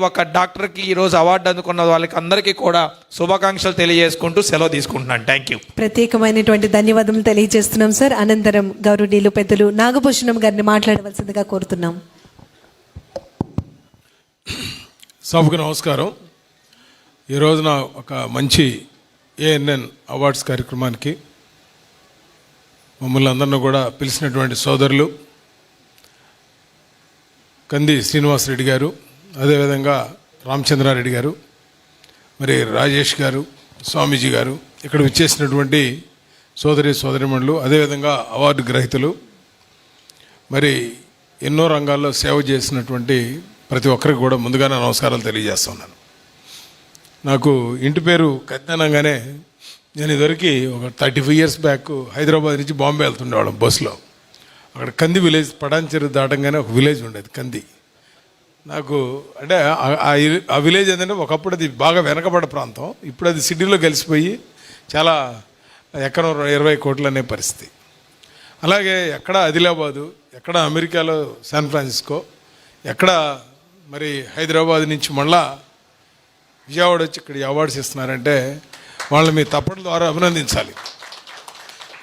ఒక డాక్టర్కి ఈరోజు అవార్డు అందుకున్న వాళ్ళకి అందరికీ కూడా శుభాకాంక్షలు తెలియజేసుకుంటూ సెలవు తీసుకుంటున్నాను. Thank you. ప్రత్యేకమైనటువంటి ధన్యవాదములు తెలియజేస్తున్నాం సార్. అనంతరం గౌరవనీయులు పెద్దలు నాగభూషణం గారిని మాట్లాడవలసిందిగా కోరుతున్నాం. సభకు నమస్కారం. ఈ రోజున ఒక మంచి ఏఎన్ఎన్ అవార్డ్స్ కార్యక్రమానికి మమ్మల్ని అందరినీ కూడా పిలిచినటువంటి సోదరులు కంది శ్రీనివాసరెడ్డి గారు, అదేవిధంగా రామచంద్రారెడ్డి గారు, మరి రాజేష్ గారు, స్వామీజీ గారు, ఇక్కడ విచ్చేసినటువంటి సోదరిమణులు, అదేవిధంగా అవార్డు గ్రహీతలు, మరి ఎన్నో రంగాల్లో సేవ చేసినటువంటి ప్రతి ఒక్కరికి కూడా ముందుగానే నమస్కారాలు తెలియజేస్తున్నాను. నాకు ఇంటి పేరు కత్తినంగానే నేను ఇదివరకు ఒక 35 years బ్యాక్ హైదరాబాద్ నుంచి బాంబే వెళ్తుండేవాళ్ళం బస్సులో. అక్కడ కంది విలేజ్, పటాన్చెరు దాటంగానే ఒక విలేజ్ ఉండేది కంది. నాకు అంటే ఆ విలేజ్ ఏంటంటే ఒకప్పుడు అది బాగా వెనకబడ్డ ప్రాంతం. ఇప్పుడు అది సిటీలో కలిసిపోయి చాలా ఎకరం 20 కోట్లు అనే పరిస్థితి. అలాగే ఎక్కడ ఆదిలాబాదు, ఎక్కడ అమెరికాలో శాన్ ఫ్రాన్సిస్కో, ఎక్కడ మరి హైదరాబాద్ నుంచి మళ్ళా విజయవాడ వచ్చి ఇక్కడ అవార్డ్స్ ఇస్తున్నారంటే వాళ్ళని మీ తప్పట్ల ద్వారా అభినందించాలి.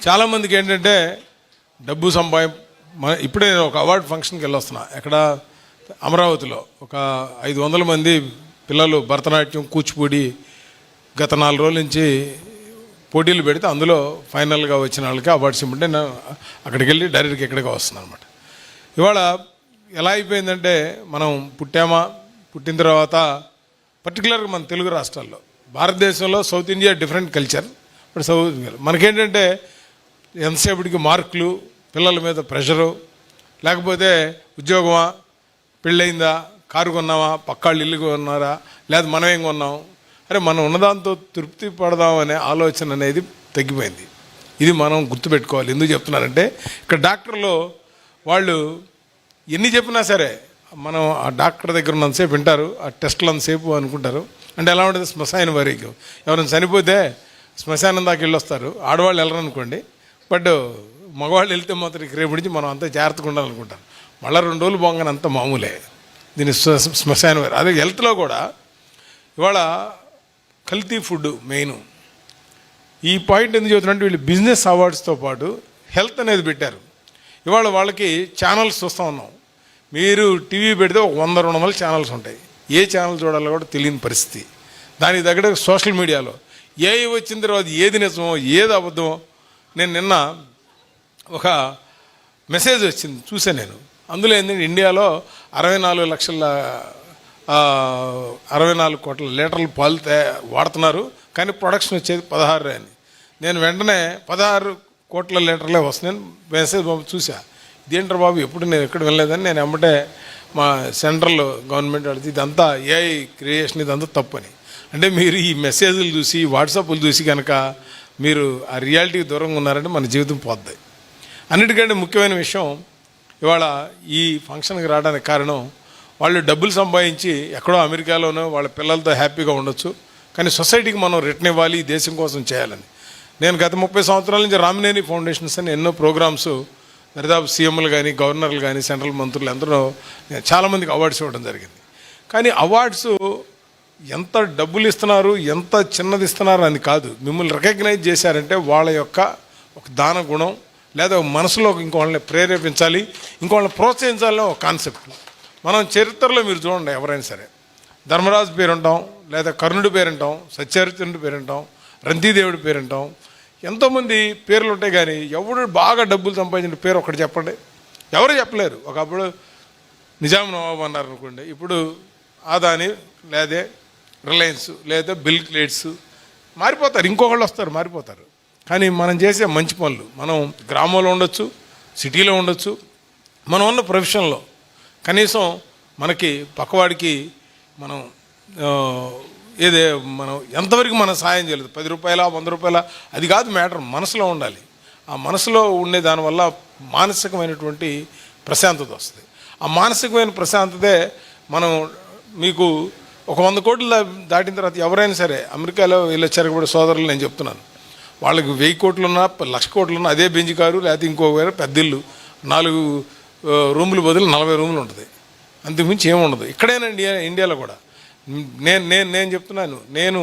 చాలామందికి ఏంటంటే డబ్బు ఇప్పుడే నేను ఒక అవార్డు ఫంక్షన్కి వెళ్ళొస్తున్నా. ఎక్కడ అమరావతిలో ఒక 500 మంది పిల్లలు భరతనాట్యం, కూచిపూడి గత 4 రోజుల నుంచి పోటీలు పెడితే అందులో ఫైనల్గా వచ్చిన వాళ్ళకి అవార్డ్స్ ఇవ్వమంటే నేను అక్కడికి వెళ్ళి డైరెక్ట్గా ఇక్కడికి వస్తున్నాను అనమాట. ఇవాళ ఎలా అయిపోయిందంటే మనం పుట్టిన తర్వాత పర్టికులర్గా మన తెలుగు రాష్ట్రాల్లో, భారతదేశంలో south India different culture. But మనకేంటంటే ఎంతసేపటికి మార్కులు, పిల్లల మీద ప్రెషరు, లేకపోతే ఉద్యోగమా, పెళ్ళయిందా, కారు కొన్నావా, పక్కాళ్ళు ఇల్లు కొన్నారా, లేదా మనం ఏం కొన్నాం, అరే మనం ఉన్నదాంతో తృప్తి పడదామనే ఆలోచన అనేది తగ్గిపోయింది. ఇది మనం గుర్తుపెట్టుకోవాలి. ఎందుకు చెప్తున్నానంటే ఇక్కడ డాక్టర్లు వాళ్ళు ఎన్ని చెప్పినా సరే మనం ఆ డాక్టర్ దగ్గర ఉన్నంతసేపు వింటారు, ఆ టెస్టులు అంతసేపు అనుకుంటారు. అంటే ఎలా ఉంటుంది, శ్మశాన వారికి ఎవరైనా చనిపోతే శ్మశానం దాకా వెళ్ళొస్తారు, ఆడవాళ్ళు వెళ్ళరు అనుకోండి. బట్ మగవాళ్ళు వెళ్తే మాత్రం రేపు నుంచి మనం అంతా జాగ్రత్తగా ఉండాలనుకుంటారు. మళ్ళీ 2 రోజులు పోగానే అంత మామూలే. దీని శ్మశాన వారి. అదే హెల్త్లో కూడా ఇవాళ కల్తీ ఫుడ్ మెయిన్. ఈ పాయింట్ ఎందుకు చెబుతున్నారంటే వీళ్ళు బిజినెస్ అవార్డ్స్తో పాటు హెల్త్ అనేది పెట్టారు. ఇవాళ వాళ్ళకి ఛానల్స్ చూస్తూ ఉన్నాం. మీరు టీవీ పెడితే ఒక 100-200 ఛానల్స్ ఉంటాయి. ఏ ఛానల్ చూడాలో కూడా తెలియని పరిస్థితి. దానికి తగ్గట్టు సోషల్ మీడియాలో ఏవి వచ్చిన తర్వాత ఏది నిజమో ఏది అబద్ధమో. నేను నిన్న ఒక మెసేజ్ వచ్చింది చూసాను నేను. అందులో ఏంటంటే ఇండియాలో 64 కోట్ల లీటర్ల పాలు వాడుతున్నారు, కానీ ప్రొడక్షన్ వచ్చేది 16 అని. నేను వెంటనే 16 కోట్ల లీటర్లే వస్తున్నాను మెసేజ్ చూసా. ఇదేంటారు బాబు, ఎప్పుడు నేను ఎక్కడ వెళ్ళలేదని నేను వెంబటే మా సెంట్రల్ గవర్నమెంట్ అడిగితే ఇదంతా ఏఐ క్రియేషన్, ఇదంతా తప్పని. అంటే మీరు ఈ మెసేజ్లు చూసి, వాట్సాప్లు చూసి కనుక మీరు ఆ రియాలిటీకి దూరంగా ఉన్నారంటే మన జీవితం పోద్ది. అన్నిటికంటే ముఖ్యమైన విషయం, ఇవాళ ఈ ఫంక్షన్కి రావడానికి కారణం వాళ్ళు డబ్బులు సంపాదించి ఎక్కడో అమెరికాలోనో వాళ్ళ పిల్లలతో హ్యాపీగా ఉండొచ్చు, కానీ సొసైటీకి మనం రిటర్న్ ఇవ్వాలి, ఈ దేశం కోసం చేయాలని. నేను గత 30 సంవత్సరాల నుంచి రామినేని ఫౌండేషన్స్ అని ఎన్నో ప్రోగ్రామ్స్ దరిదాపు సీఎంలు కానీ, గవర్నర్లు కానీ, సెంట్రల్ మంత్రులు అందరూ చాలామందికి అవార్డ్స్ ఇవ్వడం జరిగింది. కానీ అవార్డ్స్ ఎంత డబ్బులు ఇస్తున్నారు, ఎంత చిన్నది ఇస్తున్నారు అని కాదు. మిమ్మల్ని రికగ్నైజ్ చేశారంటే వాళ్ళ యొక్క ఒక దాన గుణం, లేదా మనసులో ఇంకోళ్ళని ప్రేరేపించాలి, ఇంకోళ్ళని ప్రోత్సహించాలని ఒక కాన్సెప్ట్. మనం చరిత్రలో మీరు చూడండి, ఎవరైనా సరే ధర్మరాజు పేరుంటాం, లేదా కర్ణుడి పేరుంటాం, సత్యహరిచంద్రుడి పేరుంటాం, రంతిదేవుడి పేరుంటాం, ఎంతోమంది పేర్లు ఉంటాయి. కానీ ఎవడు బాగా డబ్బులు సంపాదించిన పేరు ఒకటి చెప్పండి, ఎవరు చెప్పలేరు. ఒకప్పుడు నిజాం నవాబు అన్నారు అనుకోండి, ఇప్పుడు ఆదాని, లేదా రిలయన్స్, లేదా బిల్ గేట్స్ మారిపోతారు, ఇంకొకళ్ళు వస్తారు, మారిపోతారు. కానీ మనం చేసే మంచి పనులు, మనం గ్రామంలో ఉండొచ్చు, సిటీలో ఉండొచ్చు, మనం ఉన్న ప్రొఫెషన్లో కనీసం మనకి పక్కవాడికి మనం మనం ఎంతవరకు మనం సాయం చేయలేదు, 10 రూపాయల 100 రూపాయల అది కాదు మ్యాటర్, మనసులో ఉండాలి. ఆ మనసులో ఉండే దానివల్ల మానసికమైనటువంటి ప్రశాంతత వస్తుంది. ఆ మానసికమైన ప్రశాంతతే మనం మీకు ఒక 100 కోట్లు దాటిన తర్వాత ఎవరైనా సరే అమెరికాలో వెళ్ళొచ్చారు కూడా సోదరులు, నేను చెప్తున్నాను, వాళ్ళకి 1000 కోట్లున్నా 1,00,000 కోట్లున్నా అదే బెంజ్ కారు, లేకపోతే ఇంకో వేరే పెద్ద ఇల్లు, 4 రూములు బదులు 40 రూములు ఉంటుంది. అంతకుమించి ఏముండదు. ఇక్కడైనా ఇండియాలో కూడా నేను చెప్తున్నాను, నేను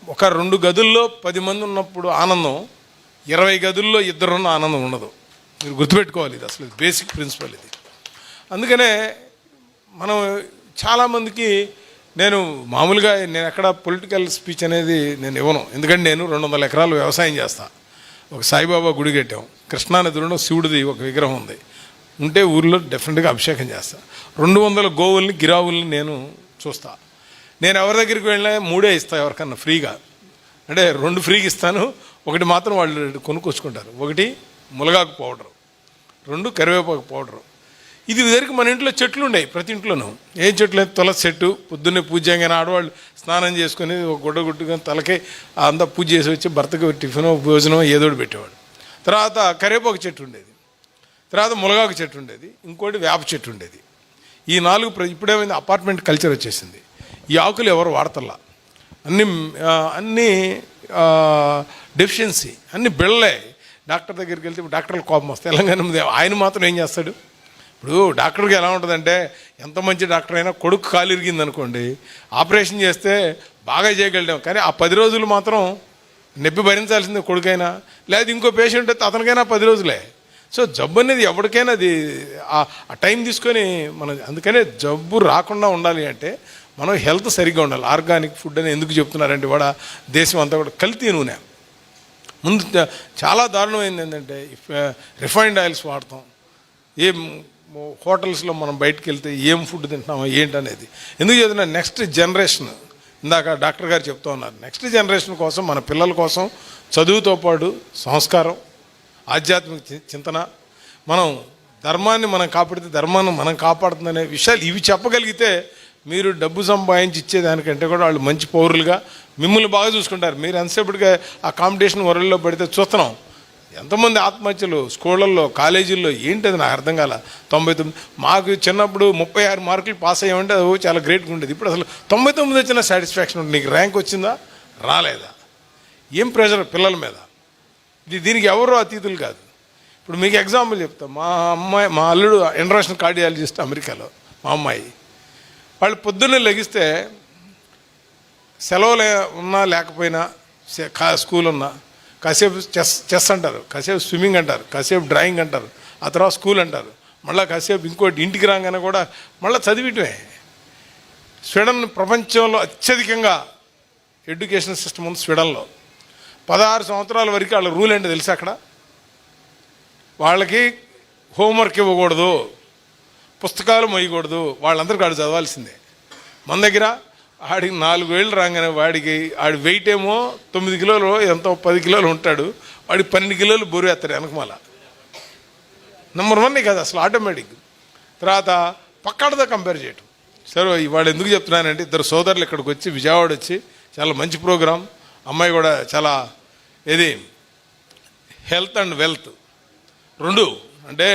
ఒక 2 గదుల్లో 10 మంది ఉన్నప్పుడు ఆనందం, 20 గదుల్లో 2 ఉన్న ఆనందం ఉండదు. మీరు గుర్తుపెట్టుకోవాలి, ఇది అసలు బేసిక్ ప్రిన్సిపల్ ఇది. అందుకనే మనం చాలామందికి నేను మామూలుగా నేను ఎక్కడ పొలిటికల్ స్పీచ్ అనేది నేను ఇవ్వను. ఎందుకంటే నేను 200 ఎకరాలు వ్యవసాయం చేస్తాను. ఒక సాయిబాబా గుడి కట్టాం, కృష్ణానదిలో శివుడిది ఒక విగ్రహం ఉంది, ఉంటే ఊర్లో డెఫినెట్గా అభిషేకం చేస్తాను. 200 గోవుల్ని గిరావుల్ని నేను చూస్తా. నేను ఎవరి దగ్గరికి వెళ్ళినా 3 ఇస్తాను ఎవరికన్నా ఫ్రీగా, అంటే 2 ఫ్రీగా ఇస్తాను, 1 మాత్రం వాళ్ళు కొనుక్కొచ్చుకుంటారు. 1 ములగాకు పౌడరు, 2 కరివేపాకు పౌడరు. ఇది ఇదివరకు మన ఇంట్లో చెట్లు ఉండేవి, ప్రతి ఇంట్లోనూ. ఏం చెట్లు? తులసి చెట్టు. పొద్దున్నే పూజ చేయగానే ఆడవాళ్ళు స్నానం చేసుకుని ఒక గుడ్డ గుట్టుకొని తలకే అంతా పూజ చేసి వచ్చి భర్తకు టిఫిన్ భోజనం ఏదోటి పెట్టేవాడు. తర్వాత కరివేపాకు చెట్టు ఉండేది, తర్వాత ములగాకు చెట్టు ఉండేది, ఇంకోటి వేప చెట్టు ఉండేది. ఈ 4 ఇప్పుడేమైంది, అపార్ట్మెంట్ కల్చర్ వచ్చేసింది. ఈ ఆకులు ఎవరు వాడతల్లా, అన్నీ డెఫిషియన్సీ, అన్నీ బిళ్ళే. డాక్టర్ దగ్గరికి వెళ్తే డాక్టర్లు కోపం వస్తాయి. తెలంగాణ ఆయన మాత్రం ఏం చేస్తాడు? ఇప్పుడు డాక్టర్కి ఎలా ఉంటుందంటే, ఎంత మంచి డాక్టర్ అయినా కొడుకు కాలు ఇరిగింది అనుకోండి, ఆపరేషన్ చేస్తే బాగా చేయగలిగాం, కానీ ఆ 10 రోజులు మాత్రం నొప్పి భరించాల్సిందే కొడుకైనా, లేదా ఇంకో పేషెంట్ అయితే అతనికైనా 10 రోజులే. సో జబ్బు అనేది ఎవరికైనా అది ఆ టైం తీసుకొని మనం, అందుకనే జబ్బు రాకుండా ఉండాలి అంటే మనం హెల్త్ సరిగ్గా ఉండాలి. ఆర్గానిక్ ఫుడ్ అని ఎందుకు చెప్తున్నారంటే కూడా దేశం అంతా కూడా కల్తీ నూనె. ముందు చాలా దారుణమైంది ఏంటంటే రిఫైన్డ్ ఆయిల్స్ వాడతాం. ఏం హోటల్స్లో మనం బయటకు వెళ్తే ఏం ఫుడ్ తింటున్నామో ఏంటనేది ఎందుకు చెప్తున్నా, నెక్స్ట్ జనరేషన్, ఇందాక డాక్టర్ గారు చెప్తూ ఉన్నారు, నెక్స్ట్ జనరేషన్ కోసం, మన పిల్లల కోసం చదువుతో పాటు సంస్కారం, ఆధ్యాత్మిక చింతన, మనం ధర్మాన్ని మనం కాపాడితే ధర్మాన్ని మనం కాపాడుతుందనే విషయాలు ఇవి చెప్పగలిగితే మీరు డబ్బు సంపాదించి ఇచ్చేదానికంటే కూడా వాళ్ళు మంచి పౌరులుగా మిమ్మల్ని బాగా చూసుకుంటారు. మీరు ఎంతసేపటిగా ఆ కాంపిటీషన్ వరల్డ్లో పడితే చూస్తున్నాం, ఎంతమంది ఆత్మహత్యలు స్కూళ్ళల్లో, కాలేజీల్లో. ఏంటది నాకు అర్థం కాల. 99 మాకు చిన్నప్పుడు 36 మార్కులు పాస్ అయ్యామంటే అది చాలా గ్రేట్గా ఉండేది. ఇప్పుడు అసలు 99 వచ్చిన సాటిస్ఫాక్షన్ ఉంటుంది. నీకు ర్యాంక్ వచ్చిందా రాలేదా, ఏం ప్రెషర్ పిల్లల మీద. దీనికి ఎవరో అతీతులు కాదు. ఇప్పుడు మీకు ఎగ్జాంపుల్ చెప్తా. మా అల్లుడు ఇంటర్నేషనల్ కార్డియాలజిస్ట్ అమెరికాలో, మా అమ్మాయి. వాళ్ళు పొద్దున్నే లెగిస్తే సెలవులు ఉన్నా లేకపోయినా, స్కూల్ ఉన్నా, కాసేపు చెస్ అంటారు, కాసేపు స్విమ్మింగ్ అంటారు, కాసేపు డ్రాయింగ్ అంటారు, ఆ తర్వాత స్కూల్ అంటారు, మళ్ళీ కాసేపు ఇంకోటి ఇంటికి రాగానే కూడా మళ్ళీ చదివిటమే. స్వీడన్ ప్రపంచంలో అత్యధికంగా ఎడ్యుకేషన్ సిస్టమ్ ఉంది స్వీడన్లో. 16 సంవత్సరాల వరకు వాళ్ళ రూల్ ఏంటో తెలుసు. అక్కడ వాళ్ళకి హోంవర్క్ ఇవ్వకూడదు, పుస్తకాలు మొయ్యకూడదు, వాళ్ళందరికీ ఆడు చదవాల్సిందే. మన దగ్గర ఆడికి 4 ఏళ్ళు రాగానే వాడికి ఆడి వెయిట్ ఏమో 9 కిలోలు ఎంతో 10 కిలోలు ఉంటాడు, వాడికి 12 కిలోలు బొరేస్తారు వెనకమాల. నెంబర్ 1 కదా అసలు ఆటోమేటిక్. తర్వాత పక్కడతో కంపేర్ చేయటం. సరే ఇవాళ ఎందుకు చెప్తున్నానంటే, 2 సోదరులు ఇక్కడికి వచ్చి విజయవాడ వచ్చి, చాలా మంచి ప్రోగ్రాం. అమ్మాయి కూడా చాలా హెల్త్ అండ్ వెల్త్ 2, అంటే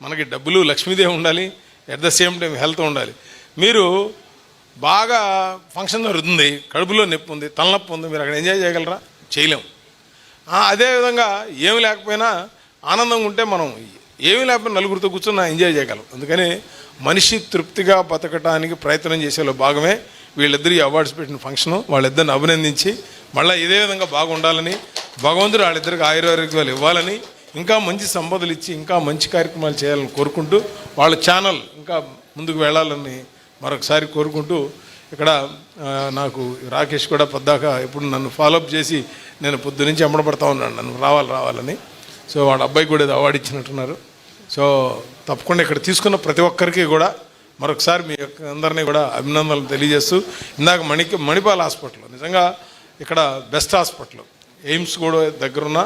మనకి డబ్బులు లక్ష్మీదేవి ఉండాలి, at the same time health ఉండాలి. మీరు బాగా ఫంక్షన్ జరుగుతుంది, కడుపులో నొప్పి ఉంది, తలనొప్పి ఉంది, మీరు అక్కడ ఎంజాయ్ చేయగలరా? చేయలేము. అదేవిధంగా ఏమి లేకపోయినా ఆనందంగా ఉంటే మనం ఏమీ లేకపోయినా నలుగురితో కూర్చొని ఎంజాయ్ చేయగలం. అందుకని మనిషి తృప్తిగా బతకటానికి ప్రయత్నం చేసేలో భాగమే వీళ్ళిద్దరు ఈ అవార్డ్స్ పెట్టిన ఫంక్షను. వాళ్ళిద్దరిని అభినందించి మళ్ళీ ఇదే విధంగా బాగుండాలని, భగవంతుడు వాళ్ళిద్దరికి ఆయురారోగ్యాలు ఇవ్వాలని, ఇంకా మంచి సంపదలు ఇచ్చి ఇంకా మంచి కార్యక్రమాలు చేయాలని కోరుకుంటూ, వాళ్ళ ఛానల్ ఇంకా ముందుకు వెళ్ళాలని మరొకసారి కోరుకుంటూ, ఇక్కడ నాకు రాకేష్ కూడా పొద్దాక ఇప్పుడు నన్ను ఫాలోఅప్ చేసి నేను పొద్దు నుంచి అమ్మడపడతా ఉన్నాను నన్ను రావాలని. సో వాళ్ళ అబ్బాయికి కూడా అవార్డు ఇచ్చినట్టున్నారు. సో తప్పకుండా ఇక్కడ తీసుకున్న ప్రతి ఒక్కరికి కూడా మరొకసారి మీ యొక్క అందరినీ కూడా అభినందనలు తెలియజేస్తూ, ఇందాక మణిపాల్ హాస్పిటల్ నిజంగా ఇక్కడ బెస్ట్ హాస్పిటల్, ఎయిమ్స్ కూడా దగ్గరున్న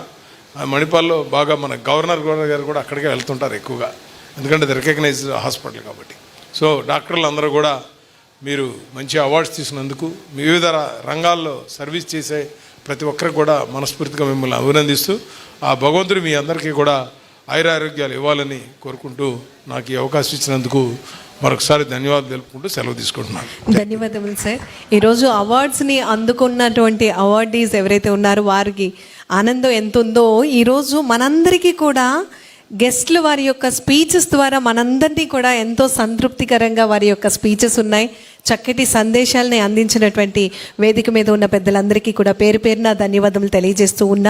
మణిపాల్లో బాగా మన గవర్నర్ గారు కూడా అక్కడికే వెళ్తుంటారు ఎక్కువగా, ఎందుకంటే అది రికగ్నైజ్డ్ హాస్పిటల్ కాబట్టి. సో డాక్టర్లు అందరూ కూడా మీరు మంచి అవార్డ్స్ తీసుకున్నందుకు, వివిధ రంగాల్లో సర్వీస్ చేసే ప్రతి ఒక్కరికి కూడా మనస్ఫూర్తిగా మిమ్మల్ని అభినందిస్తూ, ఆ భగవంతుడు మీ అందరికీ కూడా ఆయురారోగ్యాలు ఇవ్వాలని కోరుకుంటూ, నాకు ఈ అవకాశం ఇచ్చినందుకు మరొకసారి ధన్యవాదాలు తెలుపుకుంటూ సెలవు తీసుకుంటున్నాను. ధన్యవాదములు సార్. ఈరోజు అవార్డ్స్ని అందుకున్నటువంటి అవార్డీస్ ఎవరైతే ఉన్నారో వారికి ఆనందం ఎంత ఉందో, ఈరోజు మనందరికీ కూడా గెస్ట్లు వారి యొక్క స్పీచెస్ ద్వారా మనందరినీ కూడా ఎంతో సంతృప్తికరంగా వారి యొక్క స్పీచెస్ ఉన్నాయి. చక్కటి సందేశాలని అందించినటువంటి వేదిక మీద ఉన్న పెద్దలందరికీ కూడా పేరు పేరున ధన్యవాదములు తెలియజేస్తూ ఉన్నాం.